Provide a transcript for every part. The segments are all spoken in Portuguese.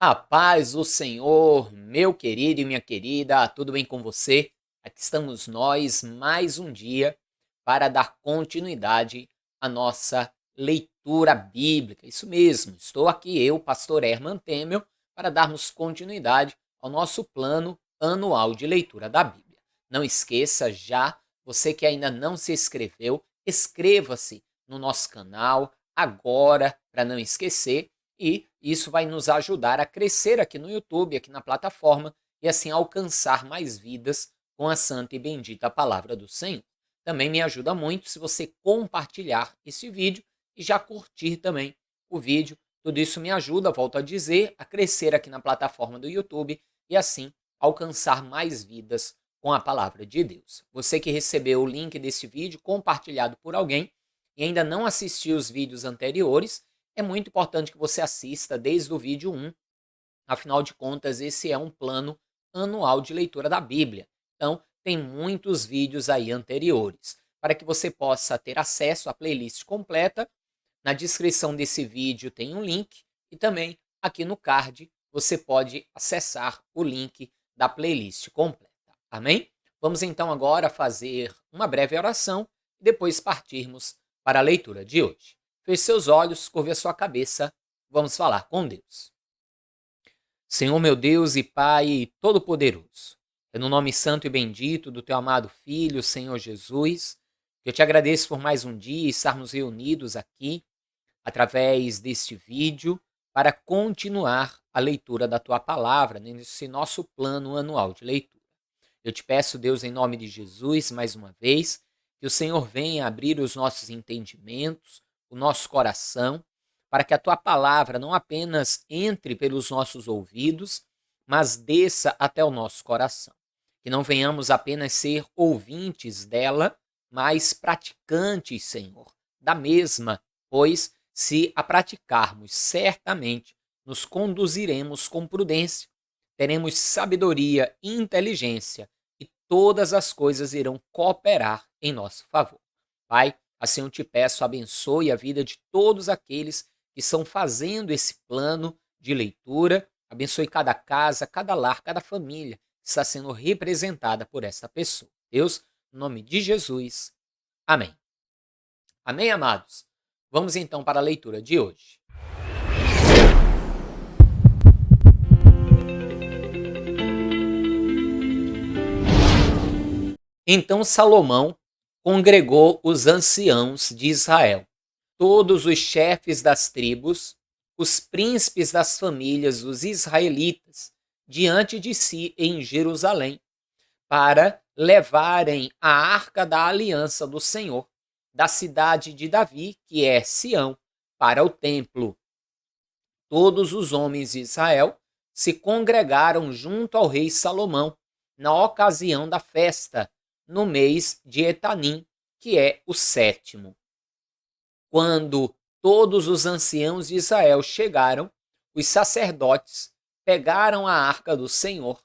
A paz do Senhor, meu querido e minha querida, tudo bem com você? Aqui estamos nós mais um dia para dar continuidade à nossa leitura bíblica. Isso mesmo, estou aqui eu, pastor Herman Temel, para darmos continuidade ao nosso plano anual de leitura da Bíblia. Não esqueça já, você que ainda não se inscreveu, inscreva-se no nosso canal agora para não esquecer e isso vai nos ajudar a crescer aqui no YouTube, aqui na plataforma, e assim alcançar mais vidas com a santa e bendita palavra do Senhor. Também me ajuda muito se você compartilhar esse vídeo e já curtir também o vídeo. Tudo isso me ajuda, volto a dizer, a crescer aqui na plataforma do YouTube e assim alcançar mais vidas com a palavra de Deus. Você que recebeu o link desse vídeo compartilhado por alguém e ainda não assistiu os vídeos anteriores, é muito importante que você assista desde o vídeo 1. Afinal de contas, esse é um plano anual de leitura da Bíblia. Então, tem muitos vídeos aí anteriores. Para que você possa ter acesso à playlist completa, na descrição desse vídeo tem um link e também aqui no card você pode acessar o link da playlist completa. Amém? Vamos então agora fazer uma breve oração e depois partirmos para a leitura de hoje. Feche seus olhos, curve a sua cabeça, vamos falar com Deus. Senhor meu Deus e Pai Todo-Poderoso, é no nome santo e bendito do Teu amado Filho, Senhor Jesus, que eu te agradeço por mais um dia estarmos reunidos aqui, através deste vídeo, para continuar a leitura da Tua Palavra, nesse nosso plano anual de leitura. Eu te peço, Deus, em nome de Jesus, mais uma vez, que o Senhor venha abrir os nossos entendimentos, o nosso coração, para que a tua palavra não apenas entre pelos nossos ouvidos, mas desça até o nosso coração. Que não venhamos apenas ser ouvintes dela, mas praticantes, Senhor, da mesma, pois se a praticarmos, certamente nos conduziremos com prudência, teremos sabedoria e inteligência e todas as coisas irão cooperar em nosso favor. Pai, assim eu te peço, abençoe a vida de todos aqueles que estão fazendo esse plano de leitura, abençoe cada casa, cada lar, cada família que está sendo representada por esta pessoa. Deus, no nome de Jesus, amém. Amém, amados? Vamos então para a leitura de hoje. Então Salomão congregou os anciãos de Israel, todos os chefes das tribos, os príncipes das famílias dos israelitas, diante de si em Jerusalém, para levarem a arca da aliança do Senhor, da cidade de Davi, que é Sião, para o templo. Todos os homens de Israel se congregaram junto ao rei Salomão, na ocasião da festa, no mês de Etanim, que é o 7º. Quando todos os anciãos de Israel chegaram, os sacerdotes pegaram a arca do Senhor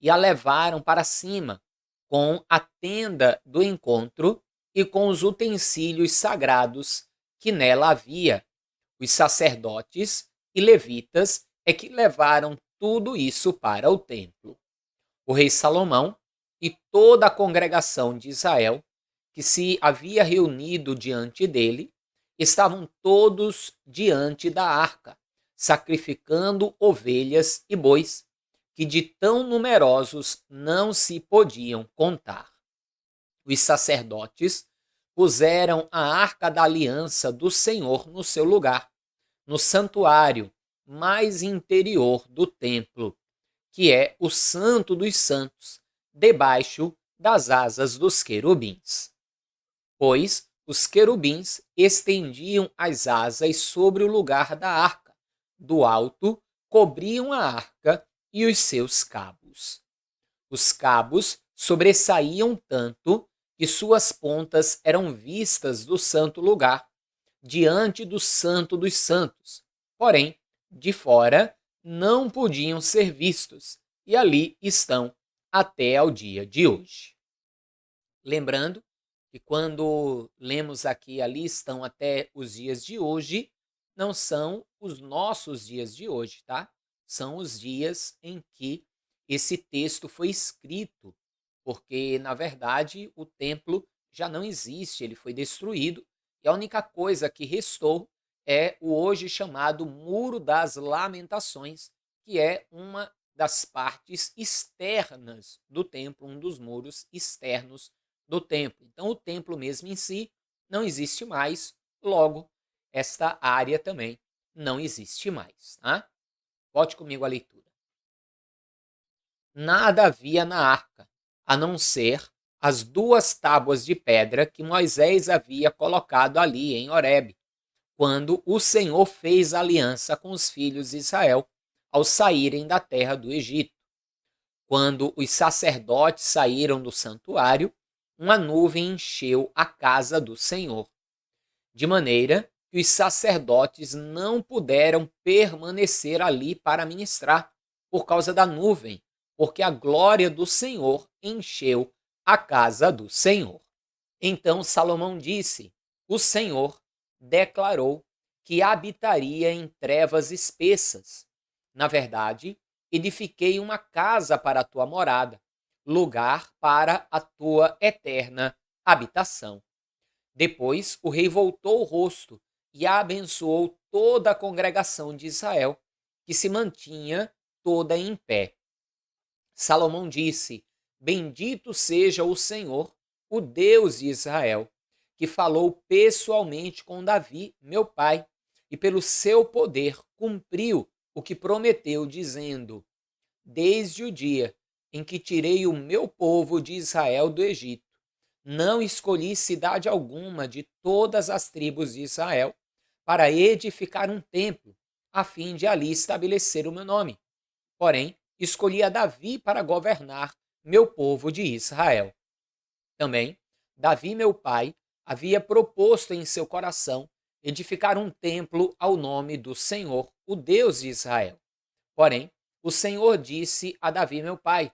e a levaram para cima, com a tenda do encontro e com os utensílios sagrados que nela havia. Os sacerdotes e levitas é que levaram tudo isso para o templo. O rei Salomão e toda a congregação de Israel, que se havia reunido diante dele, estavam todos diante da arca, sacrificando ovelhas e bois, que de tão numerosos não se podiam contar. Os sacerdotes puseram a arca da aliança do Senhor no seu lugar, no santuário mais interior do templo, que é o Santo dos Santos, debaixo das asas dos querubins. Pois os querubins estendiam as asas sobre o lugar da arca, do alto cobriam a arca e os seus cabos. Os cabos sobressaíam tanto que suas pontas eram vistas do santo lugar, diante do Santo dos Santos. Porém, de fora não podiam ser vistos, e ali estão até ao dia de hoje. Lembrando que quando lemos aqui ali estão até os dias de hoje, não são os nossos dias de hoje, tá? são os dias em que esse texto foi escrito, porque, na verdade, o templo já não existe, ele foi destruído, e a única coisa que restou é o hoje chamado Muro das Lamentações, que é uma das partes externas do templo, um dos muros externos do templo. Então, o templo mesmo em si não existe mais, logo, esta área também não existe mais. Tá? Volte comigo à leitura. Nada havia na arca, a não ser as duas tábuas de pedra que Moisés havia colocado ali em Horebe, quando o Senhor fez aliança com os filhos de Israel ao saírem da terra do Egito. Quando os sacerdotes saíram do santuário, uma nuvem encheu a casa do Senhor, de maneira que os sacerdotes não puderam permanecer ali para ministrar por causa da nuvem, porque a glória do Senhor encheu a casa do Senhor. Então Salomão disse: O Senhor declarou que habitaria em trevas espessas. Na verdade, edifiquei uma casa para a tua morada, lugar para a tua eterna habitação. Depois o rei voltou o rosto e abençoou toda a congregação de Israel, que se mantinha toda em pé. Salomão disse: Bendito seja o Senhor, o Deus de Israel, que falou pessoalmente com Davi, meu pai, e pelo seu poder cumpriu o que prometeu, dizendo: Desde o dia em que tirei o meu povo de Israel do Egito, não escolhi cidade alguma de todas as tribos de Israel para edificar um templo, a fim de ali estabelecer o meu nome. Porém, escolhi a Davi para governar meu povo de Israel. Também, Davi, meu pai, havia proposto em seu coração edificar um templo ao nome do Senhor, o Deus de Israel. Porém, o Senhor disse a Davi, meu pai: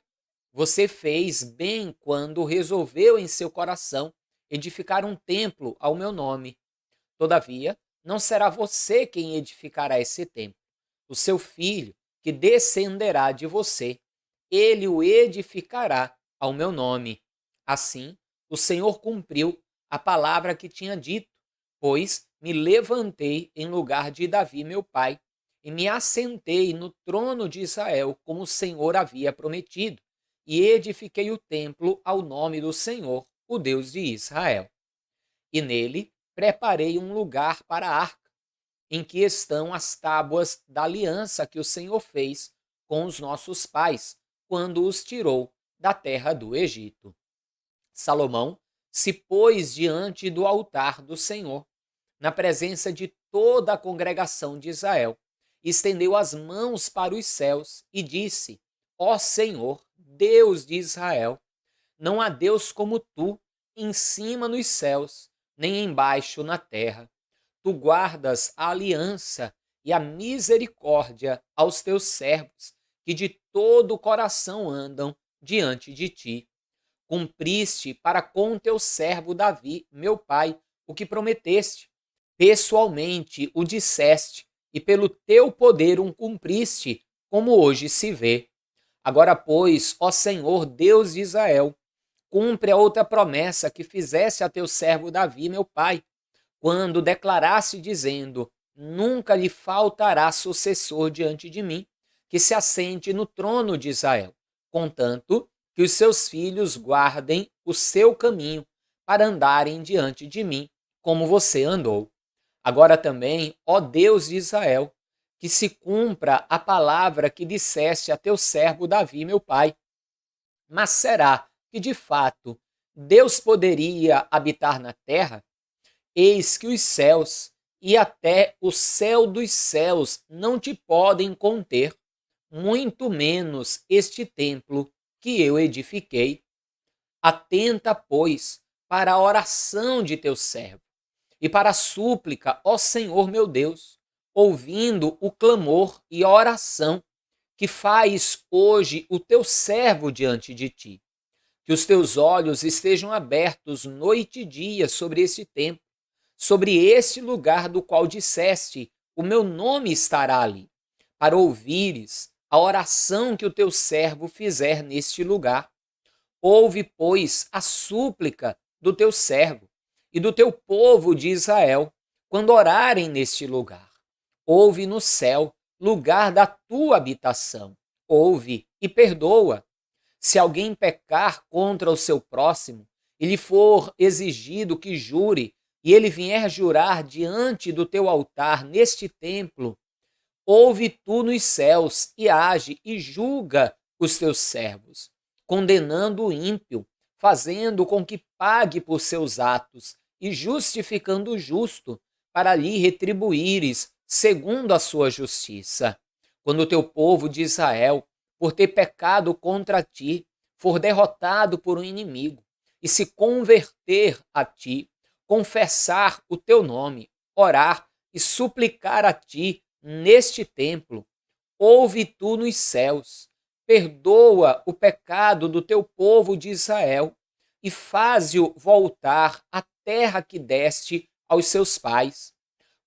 Você fez bem quando resolveu em seu coração edificar um templo ao meu nome. Todavia, não será você quem edificará esse templo. O seu filho, que descenderá de você, ele o edificará ao meu nome. Assim, o Senhor cumpriu a palavra que tinha dito, pois me levantei em lugar de Davi, meu pai, e me assentei no trono de Israel, como o Senhor havia prometido, e edifiquei o templo ao nome do Senhor, o Deus de Israel. E nele preparei um lugar para a arca, em que estão as tábuas da aliança que o Senhor fez com os nossos pais, quando os tirou da terra do Egito. Salomão se pôs diante do altar do Senhor, na presença de toda a congregação de Israel, estendeu as mãos para os céus e disse: Ó Senhor, Deus de Israel, não há Deus como tu, em cima nos céus, nem embaixo na terra. Tu guardas a aliança e a misericórdia aos teus servos, que de todo o coração andam diante de ti. Cumpriste para com teu servo Davi, meu pai, o que prometeste. Pessoalmente o disseste, e pelo teu poder o cumpriste, como hoje se vê. Agora, pois, ó Senhor, Deus de Israel, cumpre a outra promessa que fizesse a teu servo Davi, meu pai, quando declarasse dizendo: Nunca lhe faltará sucessor diante de mim, que se assente no trono de Israel, contanto que os seus filhos guardem o seu caminho para andarem diante de mim, como você andou. Agora também, ó Deus de Israel, que se cumpra a palavra que disseste a teu servo Davi, meu pai. Mas será que, de fato, Deus poderia habitar na terra? Eis que os céus e até o céu dos céus não te podem conter, muito menos este templo que eu edifiquei. Atenta, pois, para a oração de teu servo e para a súplica, ó Senhor meu Deus, ouvindo o clamor e a oração que faz hoje o teu servo diante de ti. Que os teus olhos estejam abertos noite e dia sobre este templo, sobre este lugar do qual disseste: o meu nome estará ali, para ouvires a oração que o teu servo fizer neste lugar. Ouve, pois, a súplica do teu servo e do teu povo de Israel, quando orarem neste lugar. Ouve no céu, lugar da tua habitação. Ouve e perdoa. Se alguém pecar contra o seu próximo, e lhe for exigido que jure, e ele vier jurar diante do teu altar neste templo, ouve tu nos céus e age e julga os teus servos, condenando o ímpio, fazendo com que pague por seus atos e justificando o justo, para lhe retribuíres segundo a sua justiça. Quando o teu povo de Israel, por ter pecado contra ti, for derrotado por um inimigo e se converter a ti, confessar o teu nome, orar e suplicar a ti neste templo, ouve tu nos céus, perdoa o pecado do teu povo de Israel e faze-o voltar à terra que deste aos seus pais.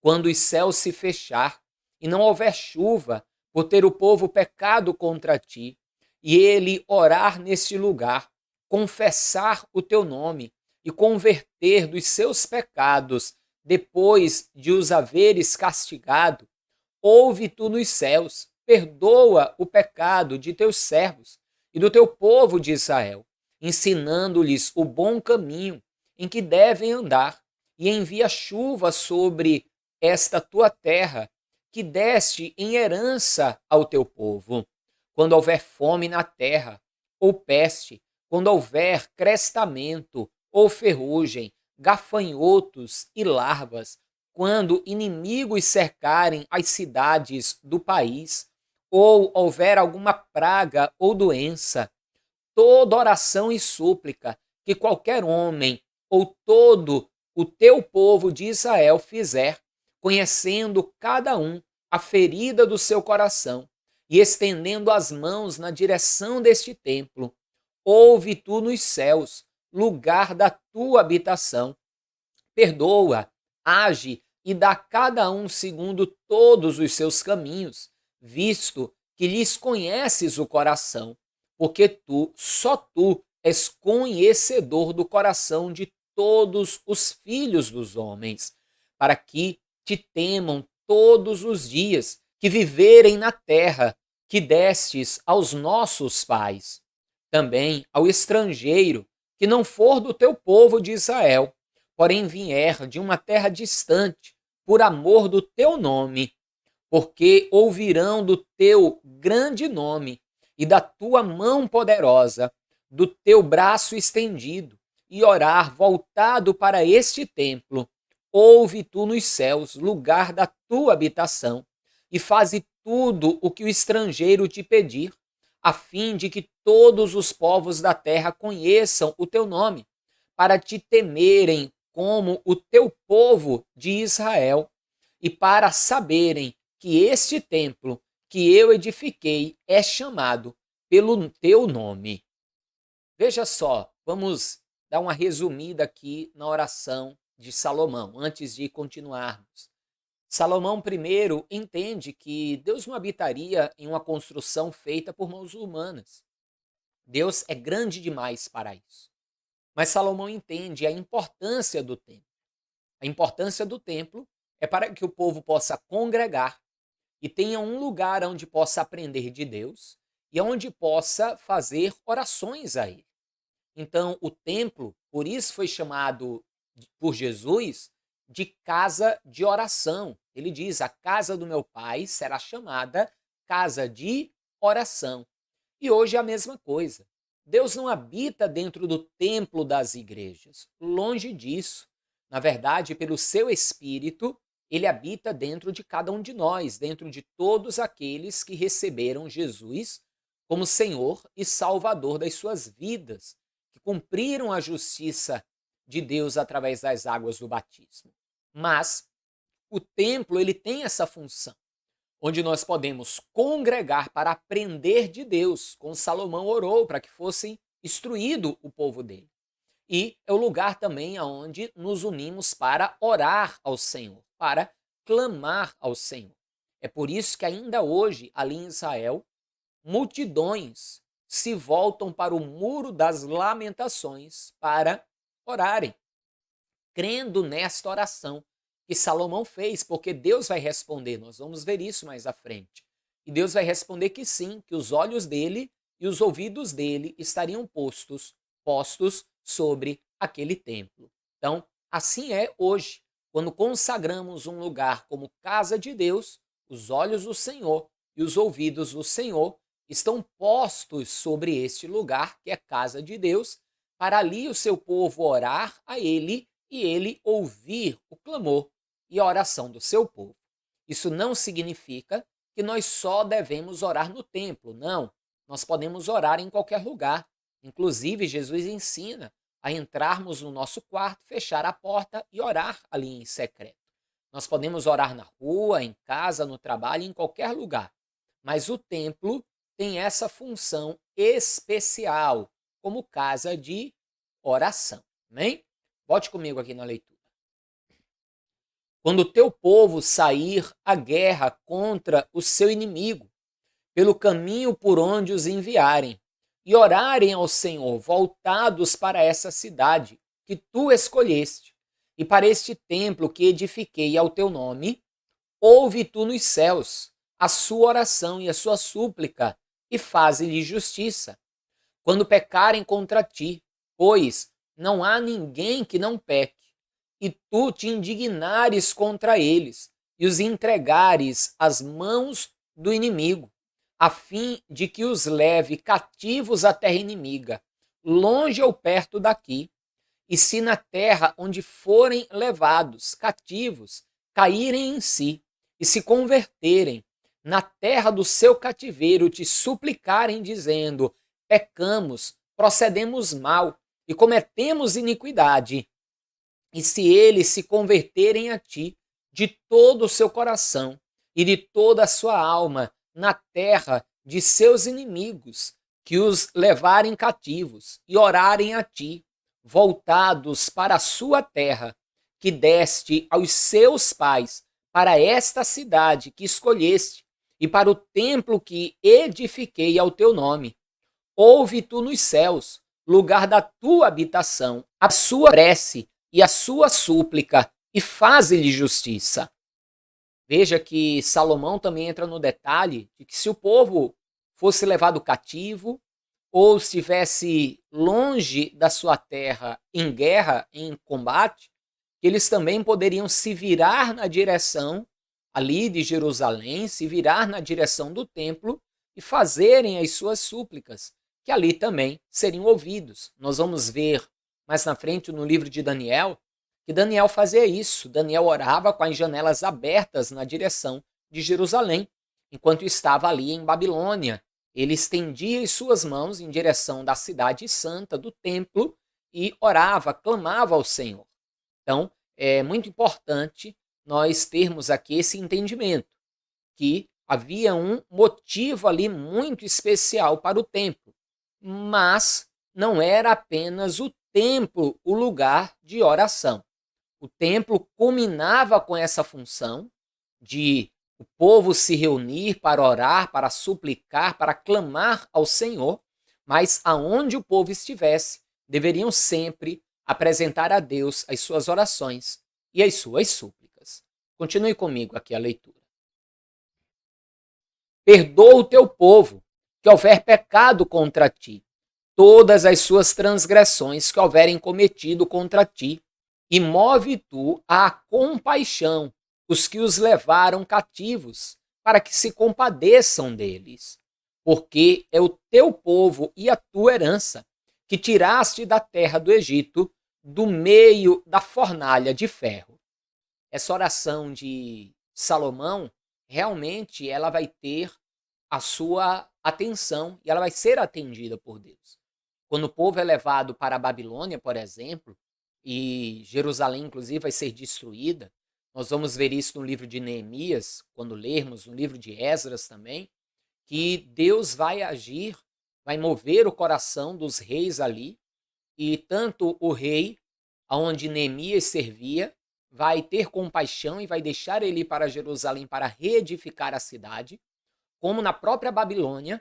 Quando os céus se fechar e não houver chuva, por ter o povo pecado contra ti, e ele orar neste lugar, confessar o teu nome e converter dos seus pecados, depois de os haveres castigado, ouve tu nos céus, perdoa o pecado de teus servos e do teu povo de Israel, ensinando-lhes o bom caminho em que devem andar, e envia chuva sobre esta tua terra, que deste em herança ao teu povo. Quando houver fome na terra, ou peste, quando houver crestamento, ou ferrugem, gafanhotos e larvas, quando inimigos cercarem as cidades do país, ou houver alguma praga ou doença, toda oração e súplica que qualquer homem ou todo o teu povo de Israel fizer, conhecendo cada um a ferida do seu coração e estendendo as mãos na direção deste templo, ouve tu nos céus, lugar da tua habitação. Perdoa, age e dá a cada um segundo todos os seus caminhos, visto que lhes conheces o coração, porque tu, só tu, és conhecedor do coração de todos os filhos dos homens, para que te temam todos os dias que viverem na terra que destes aos nossos pais. Também ao estrangeiro que não for do teu povo de Israel, porém vier de uma terra distante, por amor do teu nome, porque ouvirão do teu grande nome e da tua mão poderosa, do teu braço estendido, e orar voltado para este templo. Ouve tu nos céus, lugar da tua habitação, e faze tudo o que o estrangeiro te pedir, a fim de que todos os povos da terra conheçam o teu nome, para te temerem como o teu povo de Israel, e para saberem que este templo que eu edifiquei é chamado pelo teu nome. Veja só, vamos dar uma resumida aqui na oração de Salomão, antes de continuarmos. Salomão primeiro entende que Deus não habitaria em uma construção feita por mãos humanas. Deus é grande demais para isso. Mas Salomão entende a importância do templo. A importância do templo é para que o povo possa congregar e tenha um lugar onde possa aprender de Deus e onde possa fazer orações a Ele. Então, o templo, por isso foi chamado por Jesus de casa de oração. Ele diz: a casa do meu pai será chamada casa de oração. E hoje é a mesma coisa. Deus não habita dentro do templo das igrejas. Longe disso. Na verdade, pelo seu Espírito, ele habita dentro de cada um de nós, dentro de todos aqueles que receberam Jesus como Senhor e Salvador das suas vidas, que cumpriram a justiça de Deus através das águas do batismo. Mas o templo, ele tem essa função, onde nós podemos congregar para aprender de Deus, como Salomão orou para que fosse instruído o povo dele. E é o lugar também onde nos unimos para orar ao Senhor, para clamar ao Senhor. É por isso que ainda hoje, ali em Israel, multidões se voltam para o Muro das Lamentações para orarem, crendo nesta oração que Salomão fez, porque Deus vai responder. Nós vamos ver isso mais à frente. E Deus vai responder que sim, que os olhos dele e os ouvidos dele estariam postos sobre aquele templo. Então, assim é hoje. Quando consagramos um lugar como casa de Deus, os olhos do Senhor e os ouvidos do Senhor estão postos sobre este lugar, que é casa de Deus, para ali o seu povo orar a ele e ele ouvir o clamor e a oração do seu povo. Isso não significa que nós só devemos orar no templo, não. Nós podemos orar em qualquer lugar. Inclusive, Jesus ensina a entrarmos no nosso quarto, fechar a porta e orar ali em secreto. Nós podemos orar na rua, em casa, no trabalho, em qualquer lugar. Mas o templo tem essa função especial como casa de oração. Amém? Volte comigo aqui na leitura. Quando o teu povo sair à guerra contra o seu inimigo, pelo caminho por onde os enviarem, e orarem ao Senhor, voltados para essa cidade que tu escolheste, e para este templo que edifiquei ao teu nome, ouve tu nos céus a sua oração e a sua súplica, e faze-lhe justiça. Quando pecarem contra ti, pois não há ninguém que não peque, e tu te indignares contra eles, e os entregares às mãos do inimigo, a fim de que os leve cativos à terra inimiga, longe ou perto daqui. E se na terra onde forem levados cativos caírem em si, e se converterem, na terra do seu cativeiro te suplicarem, dizendo: pecamos, procedemos mal e cometemos iniquidade, e se eles se converterem a ti de todo o seu coração e de toda a sua alma, na terra de seus inimigos, que os levarem cativos e orarem a ti, voltados para a sua terra, que deste aos seus pais, para esta cidade que escolheste, e para o templo que edifiquei ao teu nome. Ouve tu nos céus, lugar da tua habitação, a sua prece e a sua súplica, e faze-lhe justiça. Veja que Salomão também entra no detalhe de que se o povo fosse levado cativo ou estivesse longe da sua terra em guerra, em combate, que eles também poderiam se virar na direção ali de Jerusalém, se virar na direção do templo e fazerem as suas súplicas, que ali também seriam ouvidos. Nós vamos ver mais na frente no livro de Daniel, que Daniel fazia isso. Daniel orava com as janelas abertas na direção de Jerusalém, enquanto estava ali em Babilônia. Ele estendia as suas mãos em direção da cidade santa, do templo, e orava, clamava ao Senhor. Então, é muito importante nós termos aqui esse entendimento, que havia um motivo ali muito especial para o templo, mas não era apenas o templo o lugar de oração. O templo culminava com essa função de o povo se reunir para orar, para suplicar, para clamar ao Senhor, mas aonde o povo estivesse, deveriam sempre apresentar a Deus as suas orações e as suas súplicas. Continue comigo aqui a leitura. Perdoa o teu povo, que houver pecado contra ti, todas as suas transgressões que houverem cometido contra ti, e move tu à compaixão os que os levaram cativos, para que se compadeçam deles. Porque é o teu povo e a tua herança, que tiraste da terra do Egito, do meio da fornalha de ferro. Essa oração de Salomão, realmente ela vai ter a sua atenção e ela vai ser atendida por Deus. Quando o povo é levado para a Babilônia, por exemplo, e Jerusalém, inclusive, vai ser destruída, nós vamos ver isso no livro de Neemias, quando lermos, no livro de Esdras também, que Deus vai agir, vai mover o coração dos reis ali, e tanto o rei, aonde Neemias servia, vai ter compaixão e vai deixar ele ir para Jerusalém para reedificar a cidade, como na própria Babilônia.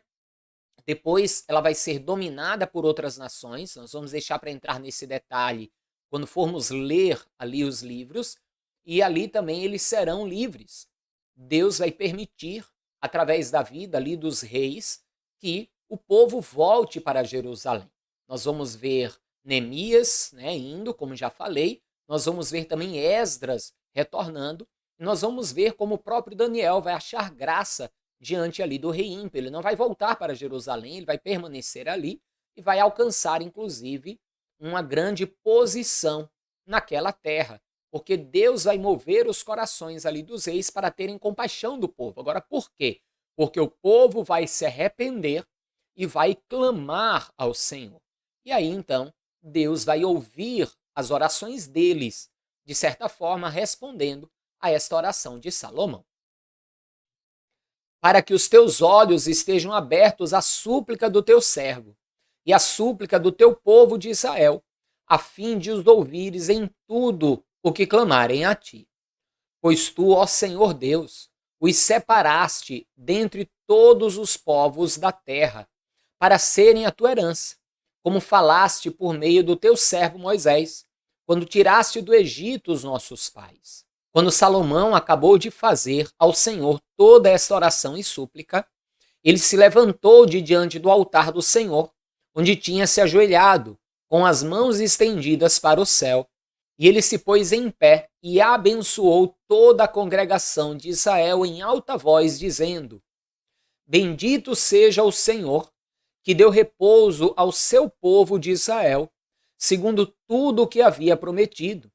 Depois ela vai ser dominada por outras nações. Nós vamos deixar para entrar nesse detalhe quando formos ler ali os livros, e ali também eles serão livres. Deus vai permitir, através da vida ali dos reis, que o povo volte para Jerusalém. Nós vamos ver Neemias, indo, como já falei, nós vamos ver também Esdras retornando, e nós vamos ver como o próprio Daniel vai achar graça diante ali do rei ímpio. Ele não vai voltar para Jerusalém, ele vai permanecer ali e vai alcançar, inclusive, uma grande posição naquela terra, porque Deus vai mover os corações ali dos reis para terem compaixão do povo. Agora, por quê? Porque o povo vai se arrepender e vai clamar ao Senhor. E aí, então, Deus vai ouvir as orações deles, de certa forma, respondendo a esta oração de Salomão. Para que os teus olhos estejam abertos à súplica do teu servo e à súplica do teu povo de Israel, a fim de os ouvires em tudo o que clamarem a ti. Pois tu, ó Senhor Deus, os separaste dentre todos os povos da terra, para serem a tua herança, como falaste por meio do teu servo Moisés, quando tiraste do Egito os nossos pais. Quando Salomão acabou de fazer ao Senhor toda esta oração e súplica, ele se levantou de diante do altar do Senhor, onde tinha se ajoelhado, com as mãos estendidas para o céu, e ele se pôs em pé e abençoou toda a congregação de Israel em alta voz, dizendo: Bendito seja o Senhor, que deu repouso ao seu povo de Israel, segundo tudo o que havia prometido.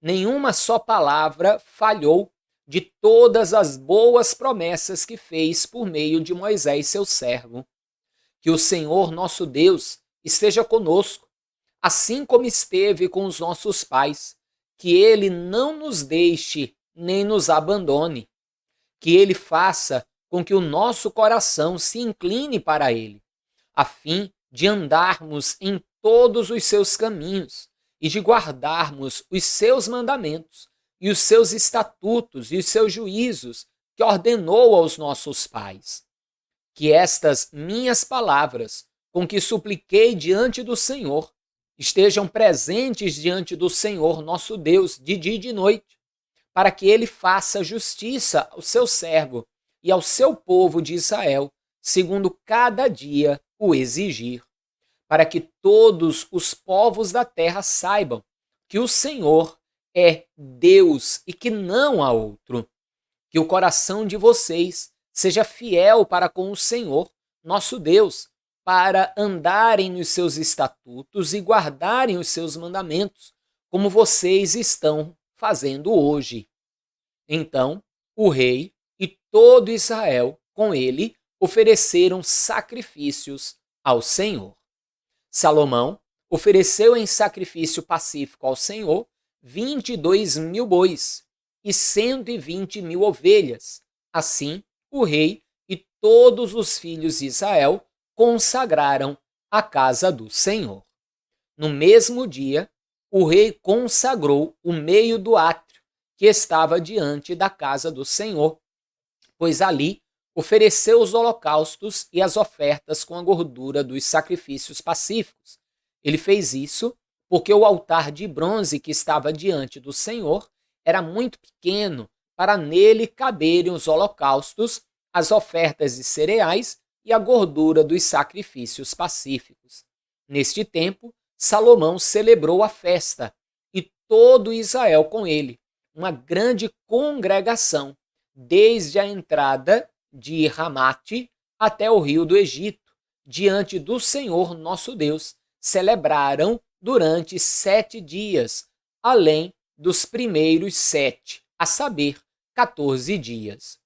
Nenhuma só palavra falhou de todas as boas promessas que fez por meio de Moisés, seu servo. Que o Senhor nosso Deus esteja conosco, assim como esteve com os nossos pais, que ele não nos deixe nem nos abandone, que ele faça com que o nosso coração se incline para ele, a fim de andarmos em todos os seus caminhos e de guardarmos os seus mandamentos e os seus estatutos e os seus juízos que ordenou aos nossos pais. Que estas minhas palavras, com que supliquei diante do Senhor, estejam presentes diante do Senhor nosso Deus de dia e de noite, para que ele faça justiça ao seu servo e ao seu povo de Israel, segundo cada dia o exigir, para que todos os povos da terra saibam que o Senhor é Deus e que não há outro. Que o coração de vocês seja fiel para com o Senhor, nosso Deus, para andarem nos seus estatutos e guardarem os seus mandamentos, como vocês estão fazendo hoje. Então, o rei e todo Israel, com ele, ofereceram sacrifícios ao Senhor. Salomão ofereceu em sacrifício pacífico ao Senhor 22.000 bois e 120.000 ovelhas. Assim, o rei e todos os filhos de Israel consagraram a casa do Senhor. No mesmo dia, o rei consagrou o meio do átrio que estava diante da casa do Senhor, pois ali ofereceu os holocaustos e as ofertas com a gordura dos sacrifícios pacíficos. Ele fez isso porque o altar de bronze que estava diante do Senhor era muito pequeno para nele caberem os holocaustos, as ofertas de cereais e a gordura dos sacrifícios pacíficos. Neste tempo, Salomão celebrou a festa, e todo Israel com ele, uma grande congregação, desde a entrada de Ramate até o rio do Egito, diante do Senhor nosso Deus, celebraram durante 7 dias, além dos primeiros 7, a saber, 14 dias.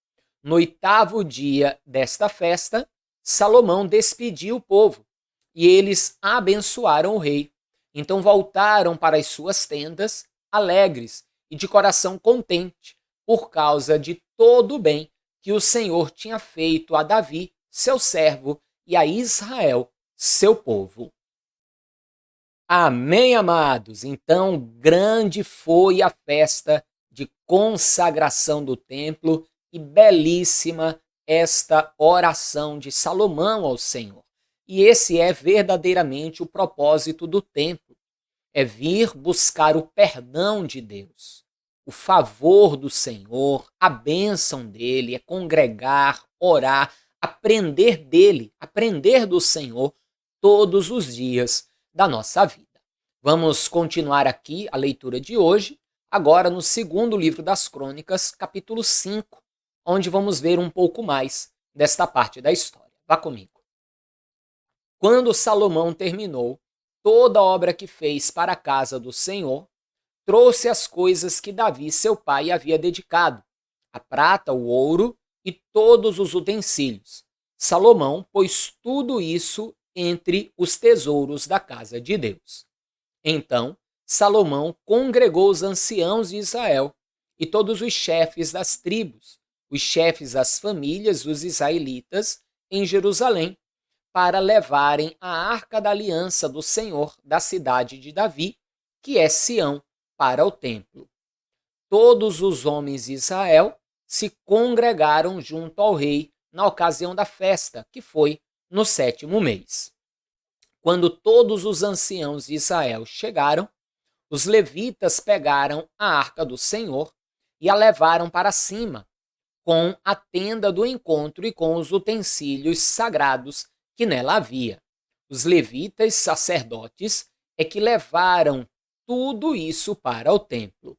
No 8º dia desta festa, Salomão despediu o povo, e eles abençoaram o rei. Então voltaram para as suas tendas, alegres e de coração contente, por causa de todo o bem que o Senhor tinha feito a Davi, seu servo, e a Israel, seu povo. Amém, amados? Então, grande foi a festa de consagração do templo, e belíssima esta oração de Salomão ao Senhor. E esse é verdadeiramente o propósito do templo, é vir buscar o perdão de Deus, o favor do Senhor, a bênção dele, é congregar, orar, aprender dele, aprender do Senhor todos os dias da nossa vida. Vamos continuar aqui a leitura de hoje, agora no segundo livro das Crônicas, capítulo 5, onde vamos ver um pouco mais desta parte da história. Vá comigo. Quando Salomão terminou toda a obra que fez para a casa do Senhor, trouxe as coisas que Davi, seu pai, havia dedicado, a prata, o ouro e todos os utensílios. Salomão pôs tudo isso entre os tesouros da casa de Deus. Então, Salomão congregou os anciãos de Israel e todos os chefes das tribos, os chefes das famílias dos israelitas em Jerusalém, para levarem a arca da aliança do Senhor da cidade de Davi, que é Sião, para o templo. Todos os homens de Israel se congregaram junto ao rei na ocasião da festa, que foi no 7º mês. Quando todos os anciãos de Israel chegaram, os levitas pegaram a arca do Senhor e a levaram para cima, com a tenda do encontro e com os utensílios sagrados que nela havia. Os levitas sacerdotes é que levaram tudo isso para o templo.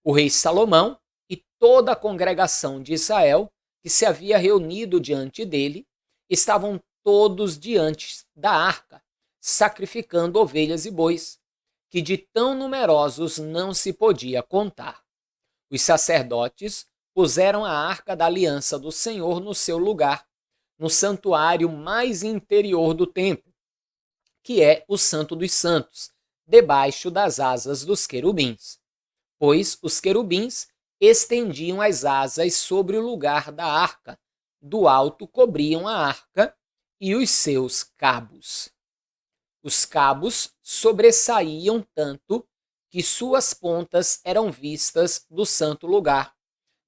O rei Salomão e toda a congregação de Israel, que se havia reunido diante dele, estavam todos diante da arca, sacrificando ovelhas e bois, que de tão numerosos não se podia contar. Os sacerdotes puseram a arca da aliança do Senhor no seu lugar, no santuário mais interior do templo, que é o Santo dos Santos, debaixo das asas dos querubins, pois os querubins estendiam as asas sobre o lugar da arca, do alto cobriam a arca e os seus cabos. Os cabos sobressaíam tanto que suas pontas eram vistas do santo lugar,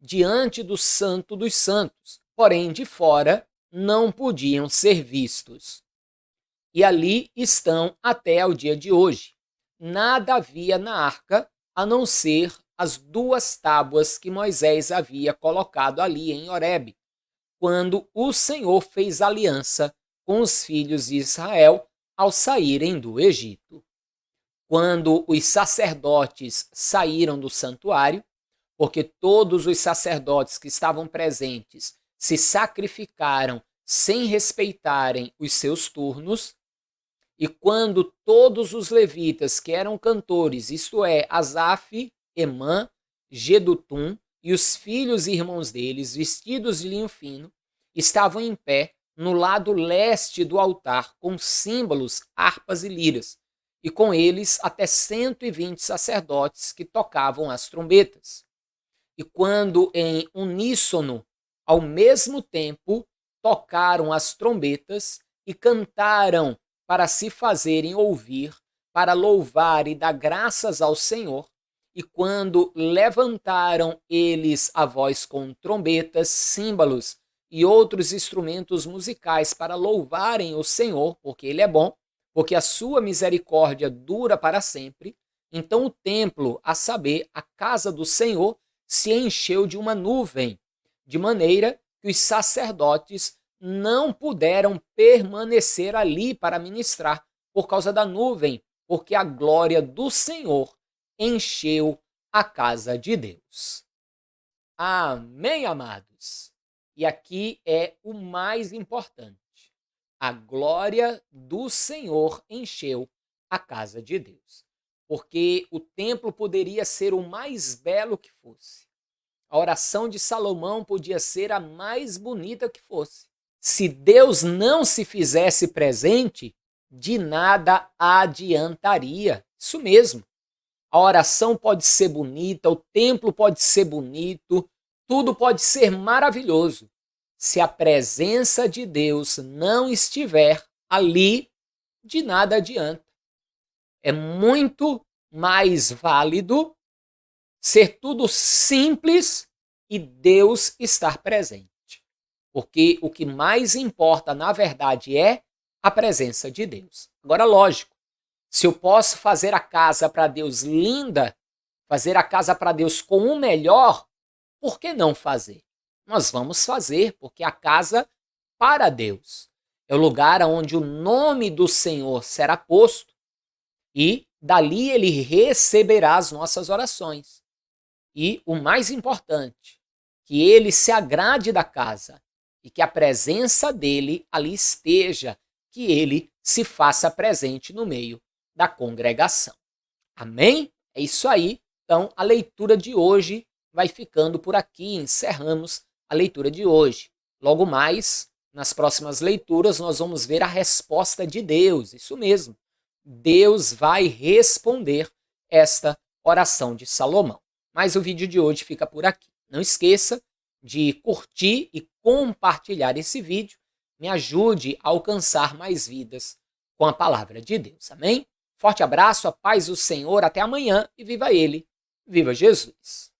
diante do Santo dos Santos, porém de fora não podiam ser vistos. E ali estão até o dia de hoje. Nada havia na arca a não ser as 2 tábuas que Moisés havia colocado ali em Horebe, quando o Senhor fez aliança com os filhos de Israel ao saírem do Egito. Quando os sacerdotes saíram do santuário, porque todos os sacerdotes que estavam presentes se sacrificaram sem respeitarem os seus turnos, e quando todos os levitas que eram cantores, isto é, Asaf, Emã, Gedutum e os filhos e irmãos deles, vestidos de linho fino, estavam em pé no lado leste do altar, com símbolos, harpas e liras, e com eles até 120 sacerdotes que tocavam as trombetas. E quando em uníssono, ao mesmo tempo, tocaram as trombetas e cantaram para se fazerem ouvir, para louvar e dar graças ao Senhor, e quando levantaram eles a voz com trombetas, símbolos e outros instrumentos musicais para louvarem o Senhor, porque Ele é bom, porque a sua misericórdia dura para sempre, então o templo, a saber, a casa do Senhor, se encheu de uma nuvem, de maneira que os sacerdotes não puderam permanecer ali para ministrar por causa da nuvem, porque a glória do Senhor encheu a casa de Deus. Amém, amados? E aqui é o mais importante. A glória do Senhor encheu a casa de Deus. Porque o templo poderia ser o mais belo que fosse. A oração de Salomão podia ser a mais bonita que fosse. Se Deus não se fizesse presente, de nada adiantaria. Isso mesmo. A oração pode ser bonita, o templo pode ser bonito, tudo pode ser maravilhoso. Se a presença de Deus não estiver ali, de nada adianta. É muito mais válido ser tudo simples e Deus estar presente. Porque o que mais importa, na verdade, é a presença de Deus. Agora, lógico, se eu posso fazer a casa para Deus linda, fazer a casa para Deus com o melhor, por que não fazer? Nós vamos fazer, porque a casa para Deus é o lugar onde o nome do Senhor será posto e dali ele receberá as nossas orações. E o mais importante, que ele se agrade da casa e que a presença dele ali esteja, que ele se faça presente no meio da congregação. Amém? É isso aí. Então, a leitura de hoje vai ficando por aqui. Encerramos a leitura de hoje. Logo mais, nas próximas leituras, nós vamos ver a resposta de Deus. Isso mesmo. Deus vai responder esta oração de Salomão. Mas o vídeo de hoje fica por aqui. Não esqueça de curtir e compartilhar esse vídeo. Me ajude a alcançar mais vidas com a palavra de Deus. Amém? Forte abraço, a paz do Senhor, até amanhã e viva Ele, viva Jesus!